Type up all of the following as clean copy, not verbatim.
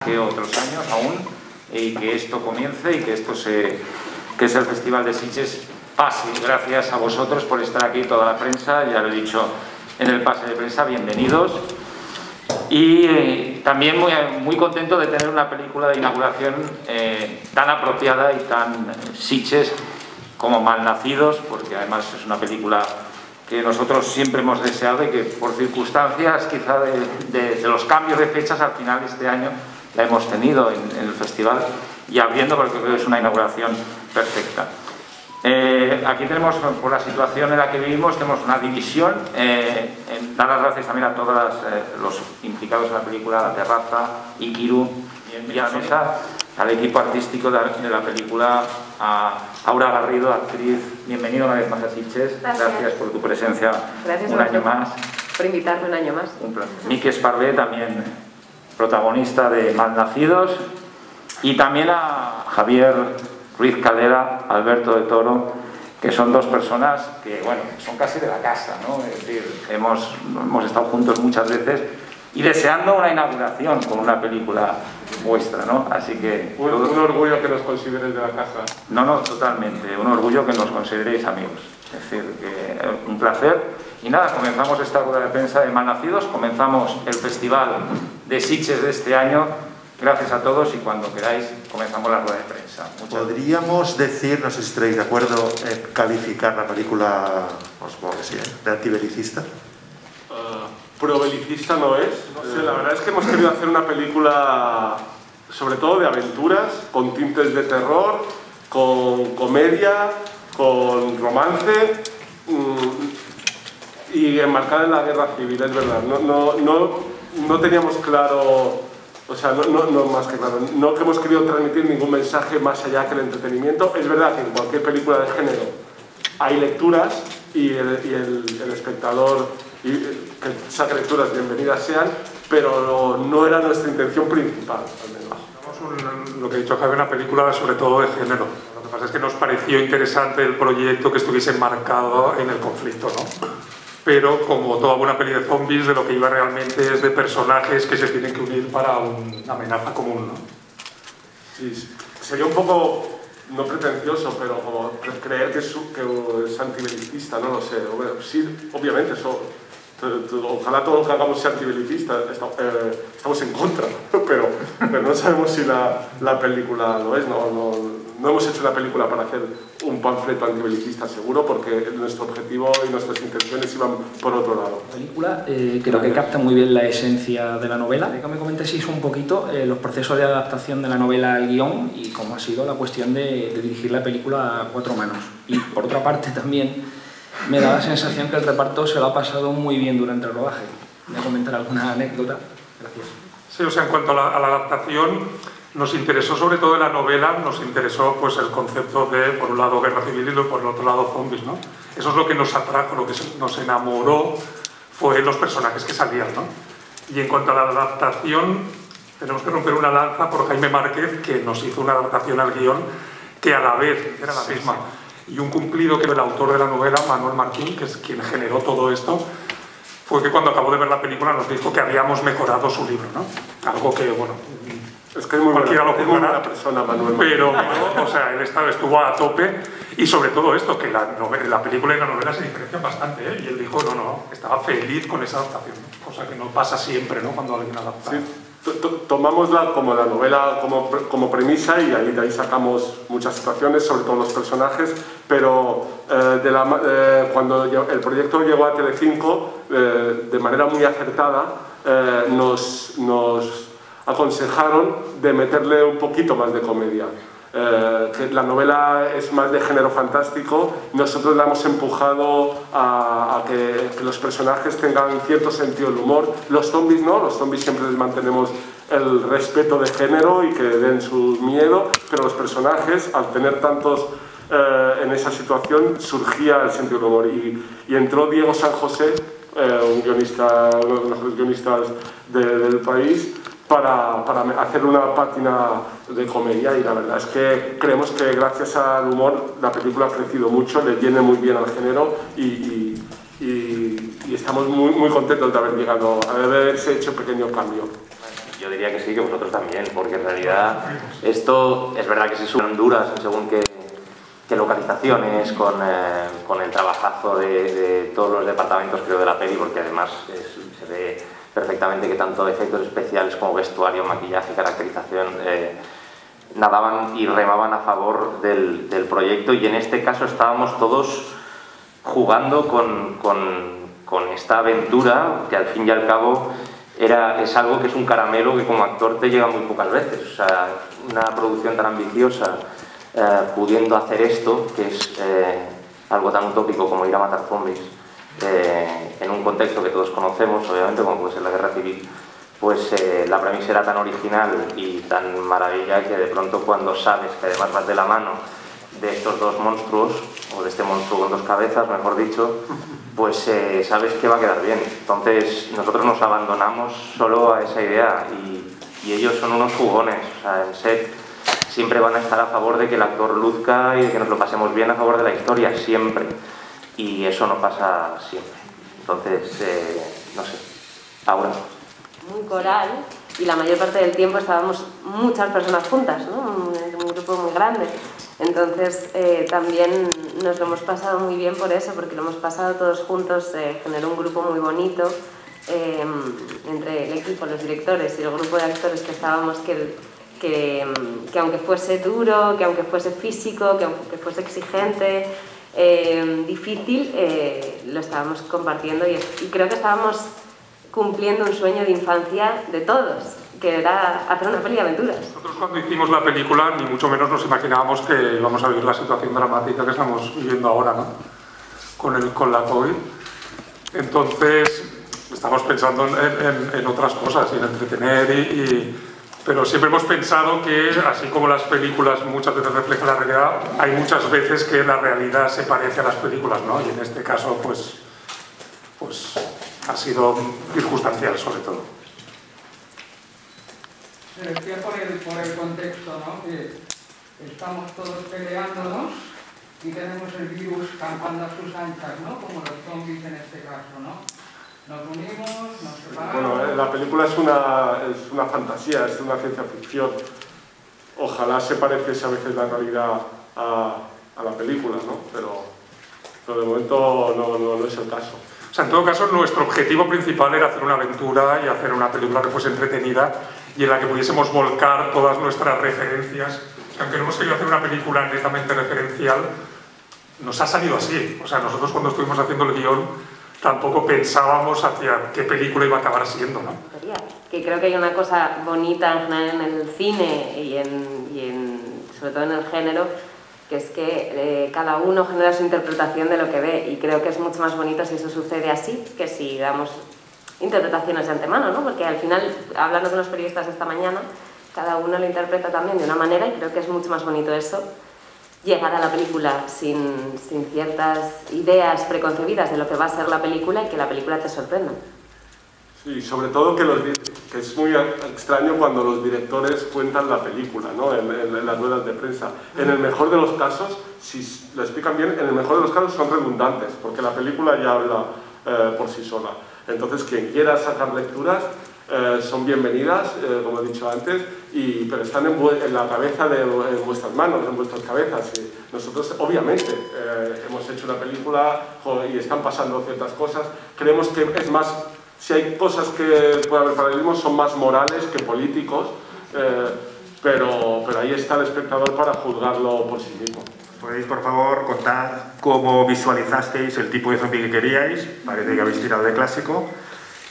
que otros años aún, y que esto comience y que esto que es el Festival de Sitges pase. Gracias a vosotros por estar aquí, toda la prensa, ya lo he dicho en el pase de prensa, bienvenidos. Y también muy contento de tener una película de inauguración tan apropiada y tan Sitges como Malnacidos, porque además es una película que nosotros siempre hemos deseado y que por circunstancias quizá de los cambios de fechas al final de este año la hemos tenido en el festival y abriendo, porque creo que es una inauguración perfecta. Aquí tenemos, por la situación en la que vivimos, tenemos una división. Dar las gracias también a todos los implicados en la película, La Terraza, Ikiru y a la mesa, al equipo artístico de la película, a Aura Garrido, actriz. Bienvenido una vez más a Sitges. Gracias por tu presencia. Gracias un año más. Por invitarme un año más. Un placer. Miki Esparvé, también protagonista de Malnacidos. Y también a Javier Ruiz Calera, Alberto de Toro, que son dos personas que, bueno, son casi de la casa, ¿no? Es decir, hemos estado juntos muchas veces y deseando una inauguración con una película vuestra, ¿no? Así que... Un orgullo que nos consideréis de la casa. No, totalmente. Un orgullo que nos consideréis amigos. Es decir, que un placer. Y nada, comenzamos esta rueda de prensa de Malnacidos, comenzamos el Festival de Sitges de este año. Gracias a todos y cuando queráis comenzamos la rueda de prensa. ¿Podríamos decir, no sé si estaréis de acuerdo, calificar la película, pues supongo que sí, de antibelicista? Probelicista no es. No sé, la verdad es que hemos querido hacer una película sobre todo de aventuras, con tintes de terror, con comedia, con romance y enmarcada en la guerra civil, es verdad. No teníamos claro... O sea, no más que claro, no que hemos querido transmitir ningún mensaje más allá que el entretenimiento. Es verdad que en cualquier película de género hay lecturas y el espectador que saque lecturas bienvenidas sean, pero no era nuestra intención principal, al menos. Lo que ha dicho Javier, una película sobre todo de género. Lo que pasa es que nos pareció interesante el proyecto que estuviese enmarcado en el conflicto, ¿no? Pero como toda buena peli de zombies, de lo que iba realmente es de personajes que se tienen que unir para una amenaza común, ¿no? Sí, sería un poco, no pretencioso, pero como creer que es antibelicista, no lo sé. Sí, obviamente, ojalá todo lo que hagamos sea antibelicista, estamos en contra, pero no sabemos si la película lo es. No hemos hecho una película para hacer un panfleto antibelicista, seguro, porque nuestro objetivo y nuestras intenciones iban por otro lado. La película creo que capta muy bien la esencia de la novela. Que me comentaseis un poquito los procesos de adaptación de la novela al guión y cómo ha sido la cuestión de dirigir la película a cuatro manos. Y por otra parte también me da la sensación que el reparto se lo ha pasado muy bien durante el rodaje. ¿Voy a comentar alguna anécdota? Gracias. Sí, o sea, en cuanto a la adaptación, nos interesó sobre todo en la novela, nos interesó pues el concepto de, por un lado, guerra civil y por el otro lado, zombies, ¿no? Eso es lo que nos atrajo, lo que nos enamoró fue los personajes que salían, ¿no? Y en cuanto a la adaptación, tenemos que romper una lanza por Jaime Márquez, que nos hizo una adaptación al guión que a la vez era la misma. Y un cumplido que el autor de la novela, Manuel Martín, que es quien generó todo esto, fue que cuando acabó de ver la película nos dijo que habíamos mejorado su libro, ¿no? Algo que, bueno, es que es muy buena persona, Manuel. Pero, o sea, él estuvo a tope y sobre todo esto, que la película y la novela se diferencian bastante, ¿eh? Y él dijo, no, estaba feliz con esa adaptación, ¿no? Cosa que no pasa siempre, ¿no? Cuando alguien adapta. Sí. Tomámosla como la novela como premisa y de ahí sacamos muchas situaciones, sobre todo los personajes, pero cuando el proyecto llegó a Telecinco, de manera muy acertada, nos aconsejaron de meterle un poquito más de comedia. Que la novela es más de género fantástico, nosotros la hemos empujado a que los personajes tengan cierto sentido del humor. Los zombies no, los zombies siempre les mantenemos el respeto de género y que den su miedo, pero los personajes, al tener tantos en esa situación, surgía el sentido del humor. Y entró Diego San José, un guionista, uno de los mejores guionistas del país, para hacer una pátina de comedia, y la verdad es que creemos que gracias al humor la película ha crecido mucho, le viene muy bien al género y estamos muy contentos de haber llegado, de haberse hecho un pequeño cambio. Yo diría que sí, que vosotros también, porque en realidad esto es verdad que se suben duras según qué localizaciones, con el trabajazo de todos los departamentos, creo, de la peli, porque además se ve perfectamente que tanto efectos especiales como vestuario, maquillaje, caracterización nadaban y remaban a favor del proyecto, y en este caso estábamos todos jugando con esta aventura que al fin y al cabo es algo que es un caramelo que como actor te llega muy pocas veces. O sea, una producción tan ambiciosa pudiendo hacer esto, que es algo tan utópico como ir a matar zombies, en un contexto que todos conocemos, obviamente, como puede ser la guerra civil, pues la premisa era tan original y tan maravilla que de pronto, cuando sabes que además vas de la mano de estos dos monstruos, o de este monstruo con dos cabezas, mejor dicho, pues sabes que va a quedar bien. Entonces nosotros nos abandonamos solo a esa idea, y ellos son unos jugones. O sea, en set siempre van a estar a favor de que el actor luzca y de que nos lo pasemos bien, a favor de la historia, siempre. Y eso no pasa siempre. Entonces, no sé, ahora. Muy coral, y la mayor parte del tiempo estábamos muchas personas juntas, ¿no? Un grupo muy grande. Entonces también nos lo hemos pasado muy bien por eso, porque lo hemos pasado todos juntos, generó un grupo muy bonito entre el equipo, los directores y el grupo de actores que estábamos, que aunque fuese duro, que aunque fuese físico, que aunque fuese exigente, difícil, lo estábamos compartiendo, y creo que estábamos cumpliendo un sueño de infancia de todos, que era hacer una peli de aventuras. Nosotros, cuando hicimos la película, ni mucho menos nos imaginábamos que íbamos a vivir la situación dramática que estamos viviendo ahora, ¿no? Con la COVID. Entonces, estamos pensando en otras cosas, y en entretener, pero siempre hemos pensado que, así como las películas muchas veces reflejan la realidad, hay muchas veces que la realidad se parece a las películas, ¿no? Y en este caso, pues ha sido circunstancial, sobre todo. Se decía por el contexto, ¿no? Que estamos todos peleándonos y tenemos el virus campando a sus anchas, ¿no? Como los zombies en este caso, ¿no? Nos unimos, nos separamos... Bueno, la película es una fantasía, es una ciencia ficción. Ojalá se pareciese a veces la realidad a la película, ¿no? Pero de momento no es el caso. O sea, en todo caso, nuestro objetivo principal era hacer una aventura y hacer una película que fuese entretenida y en la que pudiésemos volcar todas nuestras referencias. Aunque no hemos querido hacer una película netamente referencial, nos ha salido así. O sea, nosotros, cuando estuvimos haciendo el guión, tampoco pensábamos hacia qué película iba a acabar siendo, ¿no? Que creo que hay una cosa bonita en general en el cine y sobre todo en el género, que es que cada uno genera su interpretación de lo que ve, y creo que es mucho más bonito si eso sucede así que si damos interpretaciones de antemano, ¿no? Porque al final, hablando con los periodistas esta mañana, cada uno lo interpreta también de una manera, y creo que es mucho más bonito eso, llegar a la película sin ciertas ideas preconcebidas de lo que va a ser la película, y que la película te sorprenda. Sí, sobre todo que es muy extraño cuando los directores cuentan la película, ¿no? En las ruedas de prensa. En el mejor de los casos, si lo explican bien, en el mejor de los casos son redundantes, porque la película ya habla por sí sola. Entonces, quien quiera sacar lecturas son bienvenidas, como he dicho antes, pero están en la cabeza en vuestras manos, en vuestras cabezas. Y nosotros, obviamente, hemos hecho una película y están pasando ciertas cosas. Creemos que es más... Si hay cosas que puede haber paralelismos, son más morales que políticos, pero ahí está el espectador para juzgarlo por sí mismo. ¿Podéis, por favor, contar cómo visualizasteis el tipo de zombie que queríais? Parece que habéis tirado de clásico.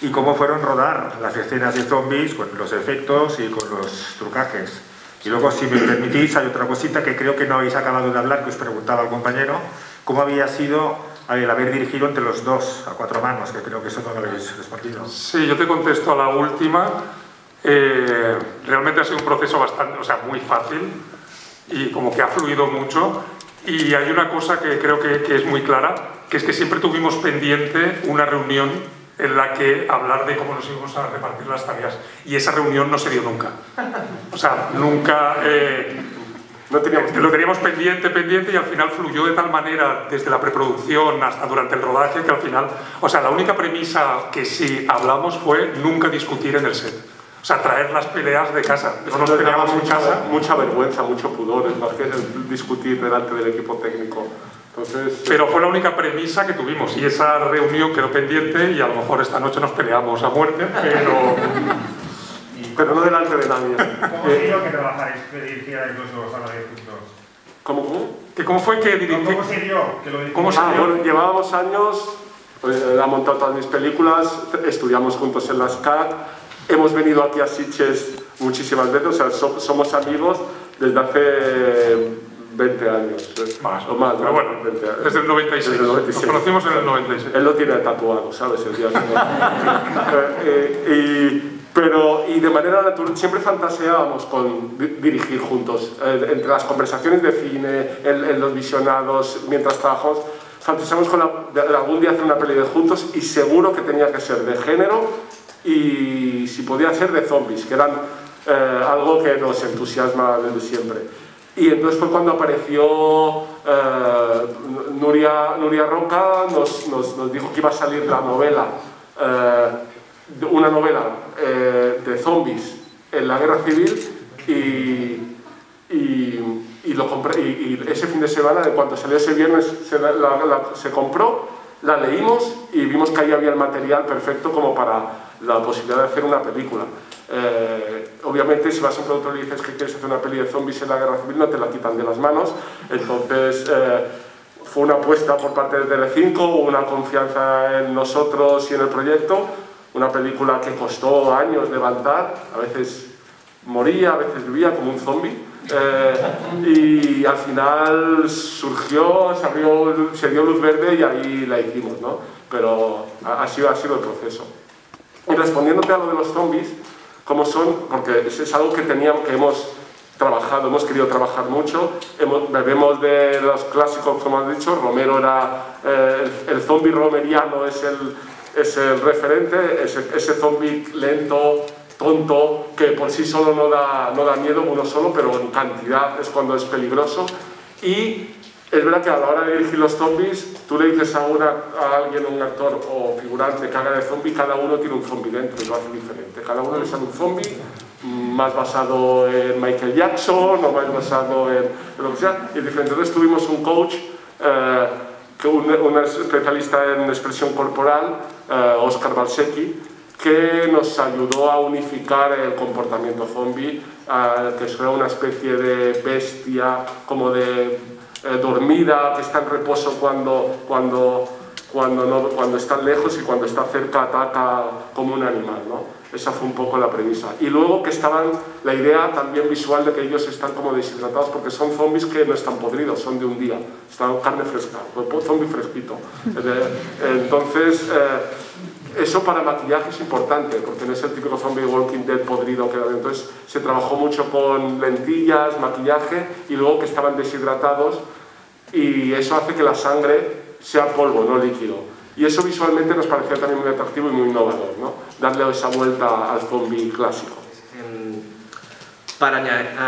¿Y cómo fueron rodar las escenas de zombies con los efectos y con los trucajes? Y luego, si me permitís, hay otra cosita que creo que no habéis acabado de hablar, que os preguntaba el compañero. ¿Cómo había sido el haber dirigido entre los dos, a cuatro manos? Que creo que eso no lo habéis respondido. Sí, yo te contesto a la última. Realmente ha sido un proceso bastante, muy fácil, y como que ha fluido mucho. Y hay una cosa que creo que es muy clara, que es que siempre tuvimos pendiente una reunión en la que hablar de cómo nos íbamos a repartir las tareas. Y esa reunión no se dio nunca. O sea, nunca... lo teníamos pendiente, y al final fluyó de tal manera desde la preproducción hasta durante el rodaje, que al final... O sea, la única premisa que sí hablamos fue nunca discutir en el set. O sea, traer las peleas de casa. No nos peleamos en casa. Mucha vergüenza, mucho pudor, es más que discutir delante del equipo técnico. Entonces, pero fue la única premisa que tuvimos y esa reunión quedó pendiente y a lo mejor esta noche nos peleamos a muerte, pero no delante de nadie. ¿Cómo se dio que trabajarais, que dirigierais los dos a la vez juntos? ¿Cómo fue que dirigí? ¿Cómo se dio? Bueno, llevábamos años, he montado todas mis películas, estudiamos juntos en la SCAC, hemos venido aquí a Sitges muchísimas veces, o sea, somos amigos desde hace 20 años. Más, o más, pero bueno, 20 años. desde el 96. Desde el 96. Nos conocimos en el 96. Él lo tiene tatuado, ¿sabes? El día y de manera natural, siempre fantaseábamos con dirigir juntos. Entre las conversaciones de cine, en los visionados, mientras trabajamos, fantaseamos de algún día hacer una peli de juntos y seguro que tenía que ser de género y si podía ser de zombies, que eran algo que nos entusiasma desde siempre. Y entonces fue cuando apareció Nuria Roca, nos dijo que iba a salir la novela, una novela de zombies en la guerra civil y lo compré, y ese fin de semana, de cuando salió ese viernes, se compró, la leímos y vimos que ahí había el material perfecto como para la posibilidad de hacer una película. Obviamente si vas a un productor y dices que quieres hacer una peli de zombies en la guerra civil no te la quitan de las manos, entonces fue una apuesta por parte de Telecinco, una confianza en nosotros y en el proyecto, una película que costó años levantar, a veces moría, a veces vivía como un zombie, y al final surgió, se dio luz verde y ahí la hicimos, ¿no? Pero ha sido el proceso. Y respondiéndote a lo de los zombies, ¿cómo son? Porque es algo que hemos trabajado, hemos querido trabajar mucho, bebemos de los clásicos, como has dicho, Romero era el zombie romeriano, es el referente, ese zombie lento, tonto, que por sí solo no da miedo uno solo, pero en cantidad es cuando es peligroso. Y es verdad que a la hora de dirigir los zombies, tú le dices a alguien, un actor o figurante que haga de zombie, cada uno tiene un zombie dentro y lo hace diferente. Cada uno le sale un zombie más basado en Michael Jackson o más basado en lo que sea, y es diferente. Entonces tuvimos un coach, un especialista en expresión corporal, Oscar Balsecki, que nos ayudó a unificar el comportamiento zombie, que es una especie de bestia, como de dormida, que está en reposo cuando está lejos y cuando está cerca ataca como un animal, ¿no? Esa fue un poco la premisa. Y luego que la idea también visual de que ellos están como deshidratados porque son zombies que no están podridos, son de un día, están carne fresca, zombie fresquito. Entonces, eso para maquillaje es importante, porque no es el típico zombie Walking Dead podrido. Entonces se trabajó mucho con lentillas, maquillaje, y luego que estaban deshidratados, y eso hace que la sangre sea polvo, no líquido. Y eso visualmente nos parecía también muy atractivo y muy innovador, ¿no? Darle esa vuelta al zombie clásico. Para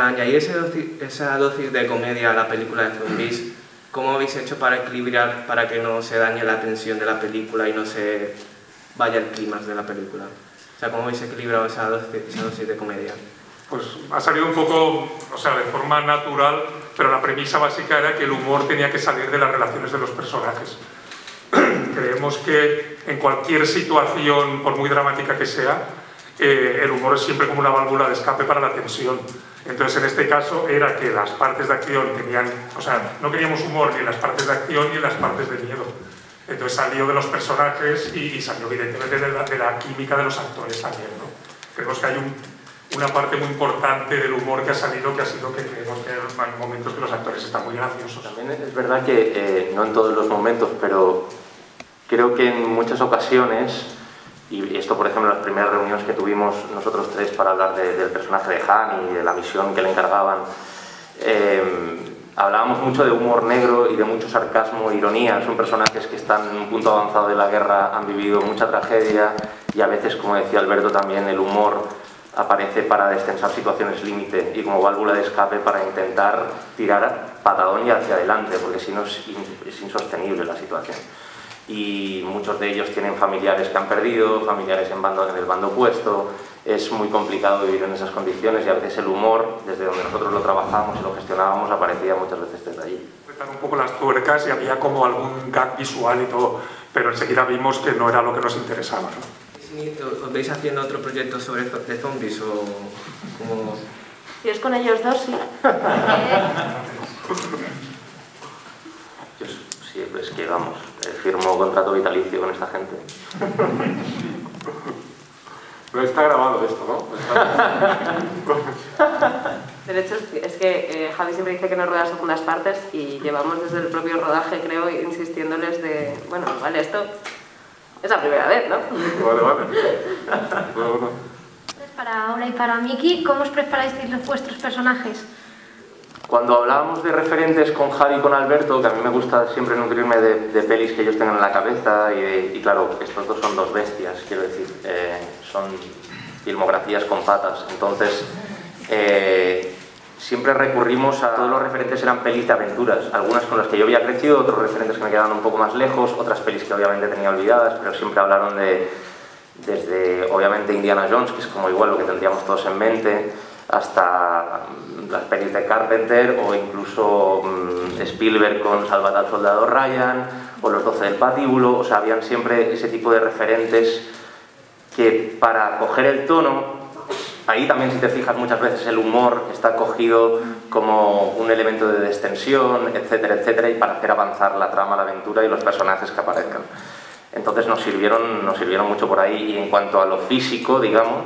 añadir esa dosis de comedia a la película de zombies, ¿cómo habéis hecho para equilibrar, para que no se dañe la tensión de la película y no se vaya el clímax de la película? O sea, ¿cómo habéis equilibrado esa dosis de comedia? Pues ha salido un poco, o sea, de forma natural, pero la premisa básica era que el humor tenía que salir de las relaciones de los personajes. Creemos que en cualquier situación, por muy dramática que sea, el humor es siempre como una válvula de escape para la tensión. Entonces, en este caso, era que las partes de acción tenían... O sea, no queríamos humor ni en las partes de acción ni en las partes de miedo. Entonces salió de los personajes y salió evidentemente de la química de los actores también, ¿no? Creemos que hay una parte muy importante del humor que ha salido, que ha sido que creemos que hay momentos que los actores están muy graciosos. También es verdad que, no en todos los momentos, pero creo que en muchas ocasiones, y esto por ejemplo en las primeras reuniones que tuvimos nosotros tres para hablar del personaje de Han y de la misión que le encargaban, hablábamos mucho de humor negro y de mucho sarcasmo e ironía. Son personajes que están en un punto avanzado de la guerra, han vivido mucha tragedia y a veces, como decía Alberto, también el humor aparece para destensar situaciones límite y como válvula de escape para intentar tirar patadón y hacia adelante, porque si no es insostenible la situación. Y muchos de ellos tienen familiares que han perdido, familiares en el bando opuesto, es muy complicado vivir en esas condiciones y a veces el humor, desde donde nosotros lo trabajábamos y lo gestionábamos, aparecía muchas veces desde allí. Apretar un poco las tuercas y había como algún gag visual y todo, pero enseguida vimos que no era lo que nos interesaba, ¿no? ¿Os veis haciendo otro proyecto de zombies o como...? Si es con ellos dos, sí. Sí, pues que vamos, firmo contrato vitalicio con esta gente. Pero está grabado esto, ¿no? De hecho, es que Javi siempre dice que no rueda segundas partes y llevamos desde el propio rodaje, creo, insistiéndoles de, bueno, vale, esto es la primera vez, ¿no? Vale. Bueno. Para Aura y para Miki, ¿cómo os preparáis los vuestros personajes? Cuando hablábamos de referentes con Javi y con Alberto, que a mí me gusta siempre nutrirme de pelis que ellos tengan en la cabeza y claro, estos dos son dos bestias, quiero decir, son filmografías con patas, entonces siempre recurrimos a todos los referentes, eran pelis de aventuras, algunas con las que yo había crecido, otros referentes que me quedaban un poco más lejos, otras pelis que obviamente tenía olvidadas, pero siempre hablaron desde obviamente Indiana Jones, que es como igual lo que tendríamos todos en mente, hasta las pelis de Carpenter o incluso Spielberg con Salvad al Soldado Ryan o Los 12 del Patíbulo, o sea, habían siempre ese tipo de referentes que para coger el tono, ahí también si te fijas muchas veces el humor está cogido como un elemento de distensión, etcétera, etcétera, y para hacer avanzar la trama, la aventura y los personajes que aparezcan. Entonces nos sirvieron mucho por ahí y en cuanto a lo físico, digamos,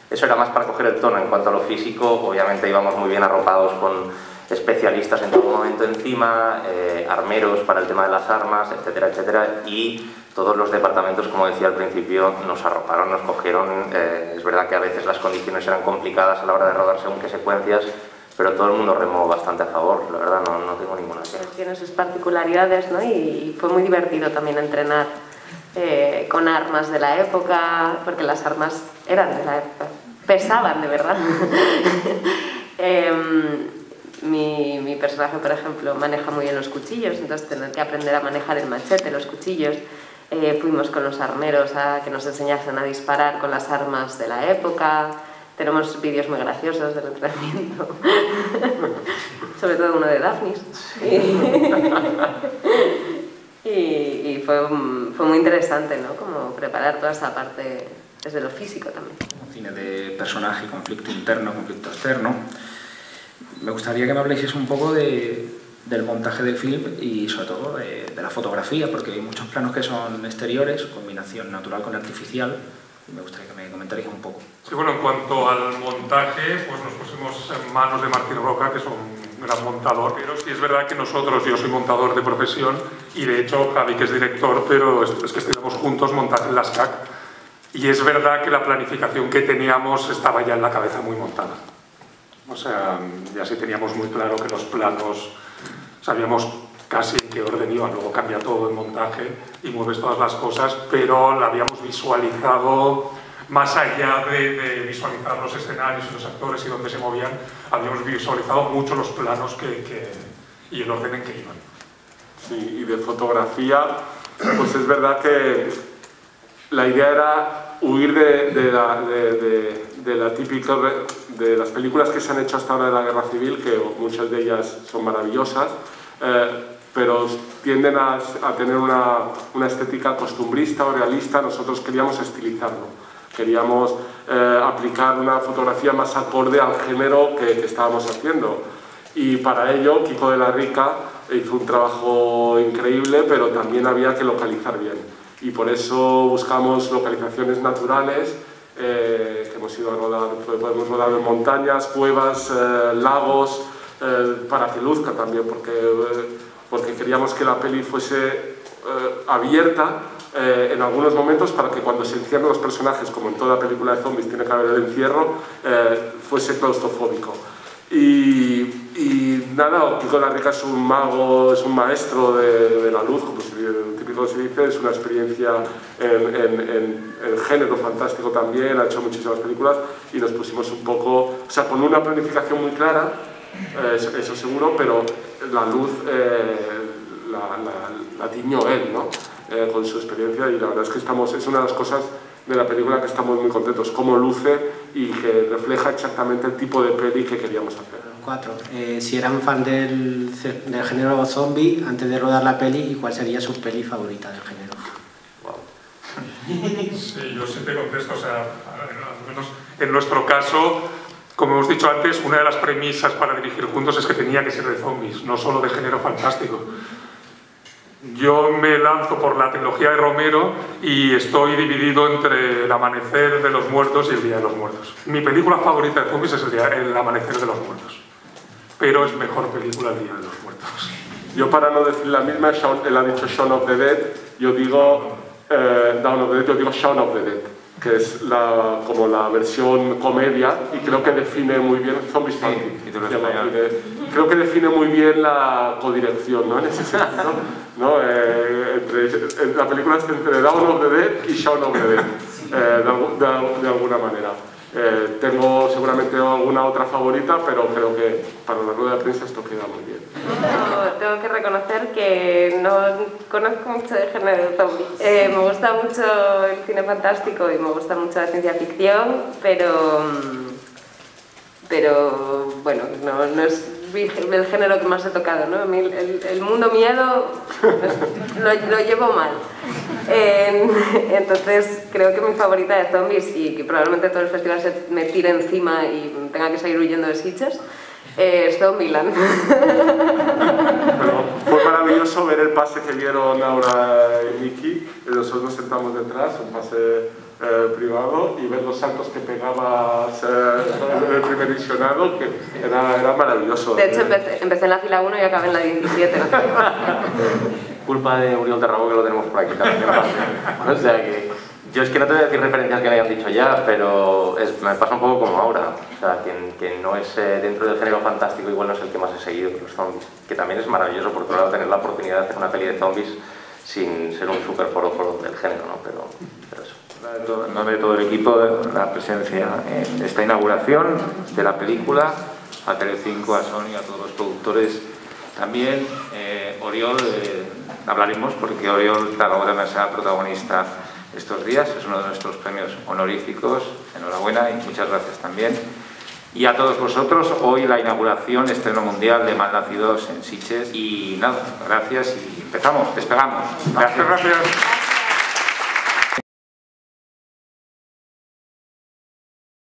eso era más para coger el tono. En cuanto a lo físico, obviamente íbamos muy bien arropados con especialistas en todo momento encima, armeros para el tema de las armas, etcétera, etcétera, y todos los departamentos, como decía al principio, nos arroparon, nos cogieron. Es verdad que a veces las condiciones eran complicadas a la hora de rodar según qué secuencias, pero todo el mundo remó bastante a favor, la verdad, no tengo ninguna queja. Tiene sus particularidades, ¿no? Y fue muy divertido también entrenar con armas de la época, porque las armas eran de la época, pesaban de verdad. Mi personaje, por ejemplo, maneja muy bien los cuchillos, entonces tener que aprender a manejar el machete, los cuchillos. Fuimos con los armeros a que nos enseñasen a disparar con las armas de la época. Tenemos vídeos muy graciosos del entrenamiento, sobre todo uno de Daphnis. Y fue muy interesante, ¿no? Como preparar toda esa parte desde lo físico también. Un cine de personaje, conflicto interno, conflicto externo. Me gustaría que me habléis un poco del montaje del film y sobre todo de la fotografía, porque hay muchos planos que son exteriores, combinación natural con artificial. Me gustaría que me comentarais un poco. Sí, bueno, en cuanto al montaje, pues nos pusimos en manos de Martín Roca, que es un gran montador, pero sí es verdad que yo soy montador de profesión y de hecho Javi, que es director, pero es que estuvimos juntos montaje en las CAC y es verdad que la planificación que teníamos estaba ya en la cabeza muy montada. O sea, ya sí teníamos muy claro que los planos sabíamos casi en qué orden iban, luego cambia todo el montaje y mueves todas las cosas, pero la habíamos visualizado más allá de visualizar los escenarios y los actores y dónde se movían, habíamos visualizado mucho los planos y el orden en que iban. Sí, y de fotografía, pues es verdad que la idea era huir de la típica de las películas que se han hecho hasta ahora de la Guerra Civil, que muchas de ellas son maravillosas, pero tienden a tener una estética costumbrista o realista. Nosotros queríamos estilizarlo. Queríamos aplicar una fotografía más acorde al género que estábamos haciendo. Y para ello, Kiko de la Rica hizo un trabajo increíble, pero también había que localizar bien. Y por eso buscamos localizaciones naturales, que hemos ido a rodar, podemos rodar en montañas, cuevas, lagos, para que luzca también, porque queríamos que la peli fuese abierta en algunos momentos para que cuando se encierren los personajes, como en toda película de zombies tiene que haber el encierro, fuese claustrofóbico. Y nada, Kiko de la Rica es un mago, es un maestro de la luz, como típico se dice, es una experiencia en género fantástico también, ha hecho muchísimas películas y nos pusimos un poco, o sea, con una planificación muy clara, eso seguro, pero la luz la tiñó él, ¿no? Con su experiencia, y la verdad es que es una de las cosas de la película que estamos muy contentos, cómo luce y que refleja exactamente el tipo de peli que queríamos hacer. 4. Si eran fan del género zombie antes de rodar la peli, ¿y cuál sería su peli favorita del género? Sí, yo sí te contesto, o sea, al menos en nuestro caso, como hemos dicho antes, una de las premisas para dirigir juntos es que tenía que ser de zombies, no solo de género fantástico. Yo me lanzo por la trilogía de Romero y estoy dividido entre El amanecer de los muertos y El día de los muertos. Mi película favorita de zombies es El amanecer de los muertos, pero es mejor película El día de los muertos. Yo, para no decir la misma, él ha dicho Shaun of the Dead, yo digo Dawn of the Dead, yo digo Shaun of the Dead, que es como la versión comedia, y creo que define muy bien Zombies Funky. Creo que define muy bien la codirección, ¿no? En ese sentido, ¿no? La película está entre Dawn of the Dead y Shaun of the Dead, de alguna manera. Tengo seguramente alguna otra favorita, pero creo que para la rueda de prensa esto queda muy bien. Tengo que reconocer que no conozco mucho de género de zombies. Me gusta mucho el cine fantástico y me gusta mucho la ciencia ficción, pero bueno, no es el género que más he tocado, ¿no? A mí el mundo miedo lo llevo mal. Entonces creo que mi favorita de zombies, y que probablemente todo el festival se me tire encima y tenga que salir huyendo de Sitges, es Zombieland. Bueno, fue maravilloso ver el pase que vieron Aura y Miki. Nosotros nos sentamos detrás, un pase privado, y ver los saltos que pegabas en el primer visionado, que era maravilloso. De hecho, empecé en la fila 1 y acabé en la 17. Culpa de Oriol Tarragó, que lo tenemos por aquí también. O sea que yo es que no te voy a decir referencias que me hayan dicho ya, pero me pasa un poco como Aura. O sea, que no es dentro del género fantástico, igual no es el que más he seguido, los zombies. Que también es maravilloso, por otro lado, tener la oportunidad de hacer una peli de zombies sin ser un super foro del género, ¿no? Pero eso. En nombre de todo el equipo, la presencia en esta inauguración de la película, a Telecinco, a Sony, a todos los productores también. Oriol, hablaremos porque Oriol Tarragó también será protagonista estos días, es uno de nuestros premios honoríficos, enhorabuena y muchas gracias también. Y a todos vosotros, hoy la inauguración, estreno mundial de Malnacidos en Sitges, y nada, gracias y empezamos, despegamos. Gracias.